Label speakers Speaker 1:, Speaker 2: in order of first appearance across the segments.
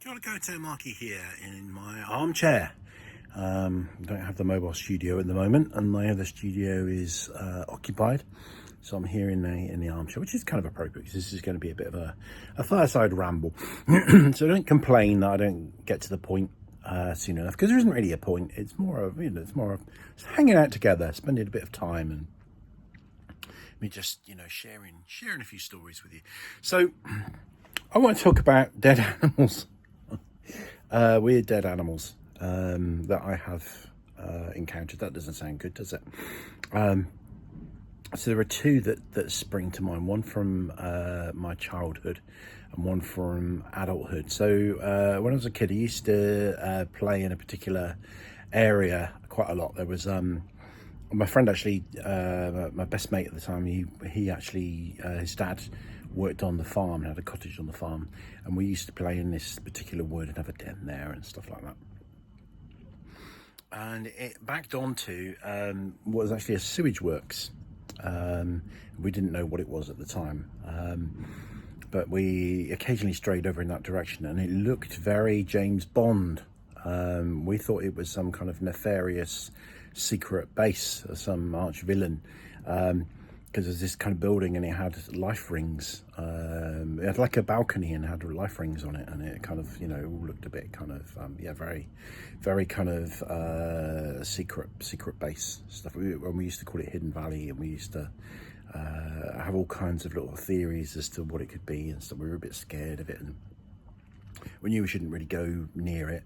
Speaker 1: Kia ora koutou, Markie here in my armchair. Don't have the mobile studio at the moment, and my other studio is occupied. So I'm here in the armchair, which is kind of appropriate because this is going to be a bit of a fireside ramble. So don't complain that I don't get to the point soon enough, because there isn't really a point. It's more of it's hanging out together, spending a bit of time, and me just sharing a few stories with you. So I want to talk about dead animals. Weird dead animals that I have encountered. That doesn't sound good, does it? So there are two that spring to mind. One from my childhood and one from adulthood. So when I was a kid, I used to play in a particular area quite a lot. There was my friend actually, my best mate at the time, he actually, his dad worked on the farm and had a cottage on the farm, and we used to play in this particular wood and have a den there and stuff like that. And it backed onto what was actually a sewage works. We didn't know what it was at the time, but we occasionally strayed over in that direction, and it looked very James Bond. We thought it was some kind of nefarious secret base or some arch villain, because there's this kind of building and it had life rings. It had like a balcony and had life rings on it, and it kind of, it all looked a bit kind of, very, very kind of secret base stuff. We used to call it Hidden Valley, and we used to have all kinds of little theories as to what it could be and stuff. We were a bit scared of it, and we knew we shouldn't really go near it,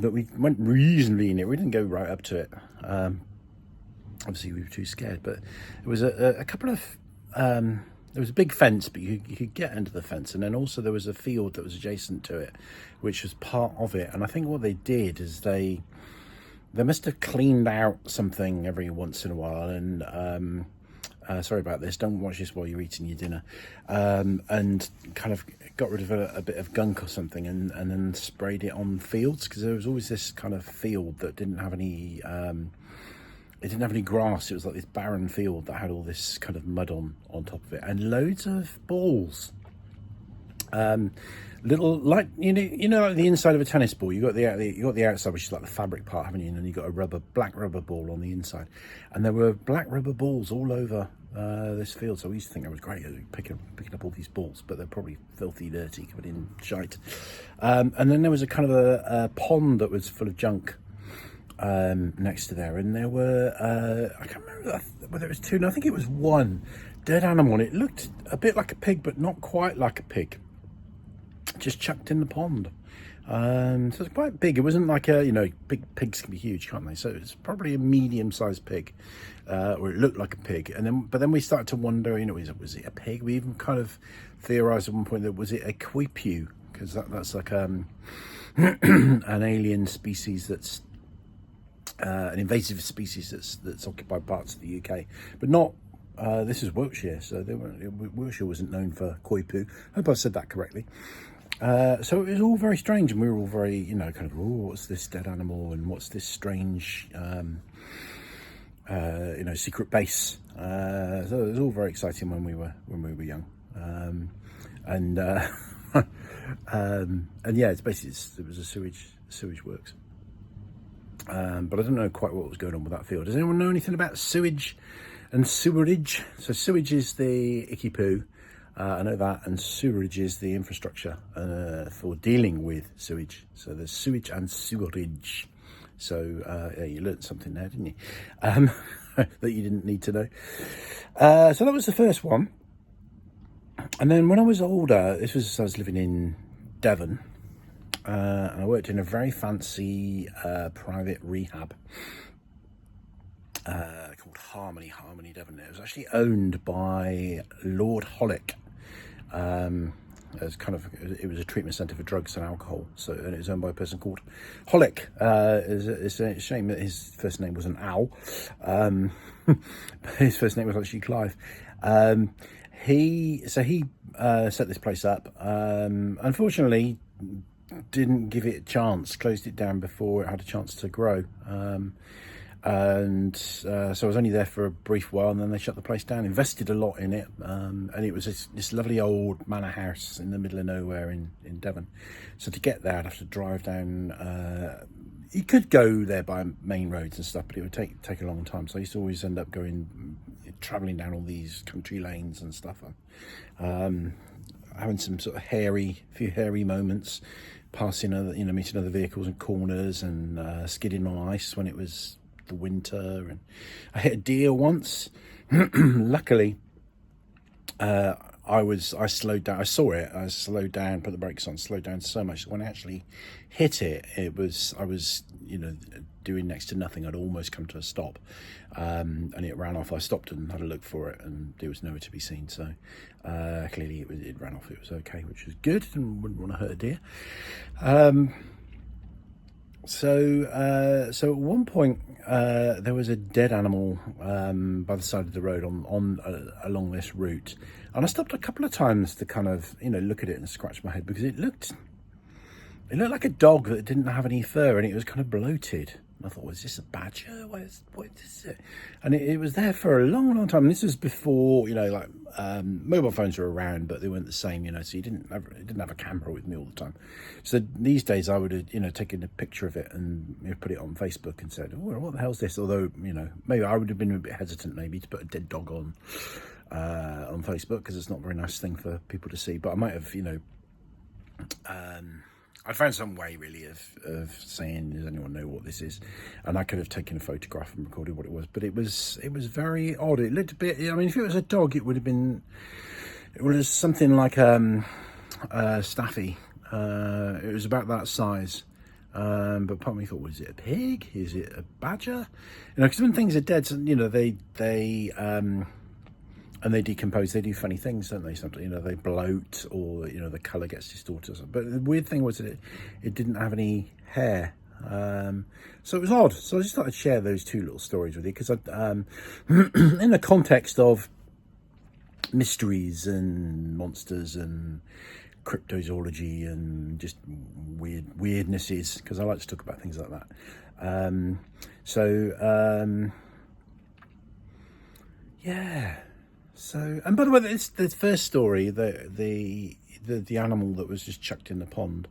Speaker 1: but we went reasonably near. We didn't go right up to it. Obviously we were too scared, but there was a couple of there was a big fence, but you could get under the fence, and then also there was a field that was adjacent to it, which was part of it. And I think what they did is they must have cleaned out something every once in a while, and sorry about this, don't watch this while you're eating your dinner, and kind of got rid of a bit of gunk or something, and then sprayed it on fields, because there was always this kind of field that didn't have any it didn't have any grass. It was like this barren field that had all this kind of mud on top of it, and loads of balls. Little, like like the inside of a tennis ball. You got the outside, which is like the fabric part, haven't you? And then you got a black rubber ball on the inside, and there were black rubber balls all over this field. So we used to think that was great, picking up all these balls, but they're probably filthy, dirty, covered in shite. And then there was a kind of a pond that was full of junk next to there, and there were I can't remember whether it was two. No, I think it was one dead animal, and it looked a bit like a pig, but not quite like a pig, just chucked in the pond. So it's quite big. It wasn't like big pigs can be huge, can't they? So it's probably a medium-sized pig, or it looked like a pig. But then we started to wonder, was it a pig? We even kind of theorized at one point that was it a quipu, because that's like an alien species that's an invasive species that's occupied parts of the UK, but not. This is Wiltshire, so Wiltshire wasn't known for koi poo. I hope I said that correctly. So it was all very strange, and we were all very, kind of, what's this dead animal, and what's this strange, secret base. So it was all very exciting when we were young, and yeah, it was a sewage works. But I don't know quite what was going on with that field. Does anyone know anything about sewage and sewerage? So sewage is the icky poo, I know that, and sewerage is the infrastructure for dealing with sewage. So there's sewage and sewerage. So yeah, you learned something there, didn't you? That you didn't need to know. So that was the first one. And then when I was older, I was living in Devon, and I worked in a very fancy private rehab called Harmony Devon. It was actually owned by Lord Hollick. It was a treatment centre for drugs and alcohol. And it was owned by a person called Hollick. It's a shame that his first name wasn't Al. His first name was actually Clive. He set this place up. Unfortunately, didn't give it a chance. Closed it down before it had a chance to grow. and so I was only there for a brief while, and then they shut the place down. Invested a lot in it, and it was this lovely old manor house in the middle of nowhere in Devon. So to get there, I'd have to drive down. You could go there by main roads and stuff, but it would take a long time. So I used to always end up travelling down all these country lanes and stuff. Having some sort of few hairy moments, passing meeting other vehicles and corners, and skidding on ice when it was the winter. And I hit a deer once. Luckily, I slowed down. I saw it. I slowed down, put the brakes on, slowed down so much that when I actually hit it, I was doing next to nothing. I'd almost come to a stop, and it ran off. I stopped and had a look for it, and it was nowhere to be seen. So clearly it ran off. It was okay, which was good, and wouldn't want to hurt a deer. So at one point there was a dead animal by the side of the road along this route, and I stopped a couple of times to kind of look at it and scratch my head, because it looked like a dog that didn't have any fur, and it was kind of bloated. And I thought, was this a badger? What is it? And it was there for a long, long time. And this was before mobile phones were around, but they weren't the same. So you didn't have a camera with me all the time. So these days I would have taken a picture of it and put it on Facebook and said, oh, what the hell's this? Although maybe I would have been a bit hesitant maybe to put a dead dog on Facebook, because it's not a very nice thing for people to see. But I might have I found some way really of saying, does anyone know what this is? And I could have taken a photograph and recorded what it was, but it was very odd. It looked a bit, if it was a dog, it was something like a staffy. It was about that size. But part of me thought, was it a pig? Is it a badger? Because when things are dead, and they decompose, they do funny things, don't they? Sometimes, they bloat, or the colour gets distorted. But the weird thing was that it didn't have any hair, so it was odd. So I just thought I'd share those two little stories with you, because in the context of mysteries and monsters and cryptozoology and just weirdnesses, because I like to talk about things like that. Yeah. So, and by the way, the first story, the animal that was just chucked in the pond,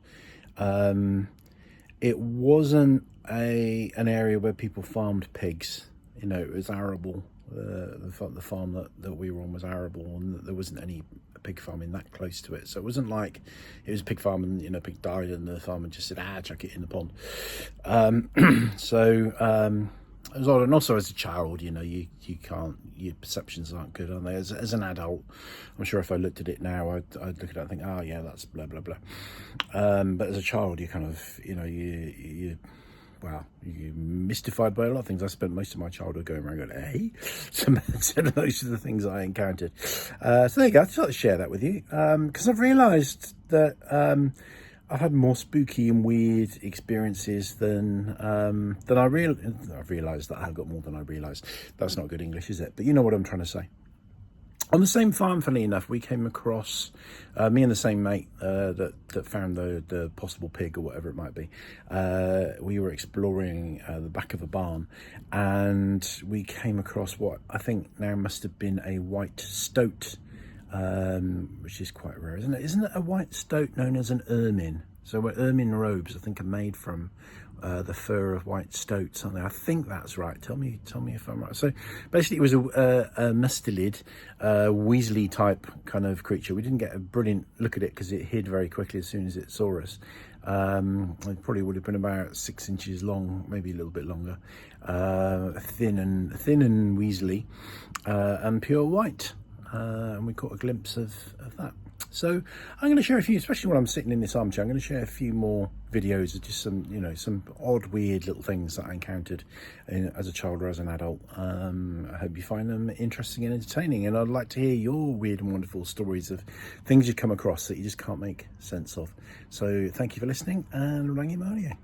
Speaker 1: it wasn't an area where people farmed pigs. It was arable. The farm that we were on was arable, and there wasn't any pig farming that close to it. So it wasn't like it was a pig farm and a pig died and the farmer just said, chuck it in the pond. It was odd. And also as a child, you can't, your perceptions aren't good, aren't they? As an adult, I'm sure if I looked at it now, I'd look at it and think, oh yeah, that's blah blah blah. But as a child, you kind of, you're mystified by a lot of things. I spent most of my childhood going around going, hey, so those are the things I encountered. So there you go. I thought I'd share that with you, because I've realised that I've had more spooky and weird experiences than I realised. I've realised that I've got more than I realised. That's not good English, is it? But you know what I'm trying to say. On the same farm, funnily enough, we came across, me and the same mate that found the possible pig or whatever it might be. We were exploring the back of a barn, and we came across what I think now must have been a white stoat, which is quite rare, isn't it? Isn't it a white stoat known as an ermine? So ermine robes, I think, are made from the fur of white stoats, aren't they? I think that's right. Tell me if I'm right. So basically it was a mustelid, weaselly type kind of creature. We didn't get a brilliant look at it because it hid very quickly as soon as it saw us. It probably would have been about 6 inches long, maybe a little bit longer, thin and weaselly, and pure white. And we caught a glimpse of that. So I'm going to share a few, especially when I'm sitting in this armchair, I'm going to share a few more videos of just some odd, weird little things that I encountered as a child or as an adult. I hope you find them interesting and entertaining, and I'd like to hear your weird and wonderful stories of things you come across that you just can't make sense of. So thank you for listening, and Rangimarie.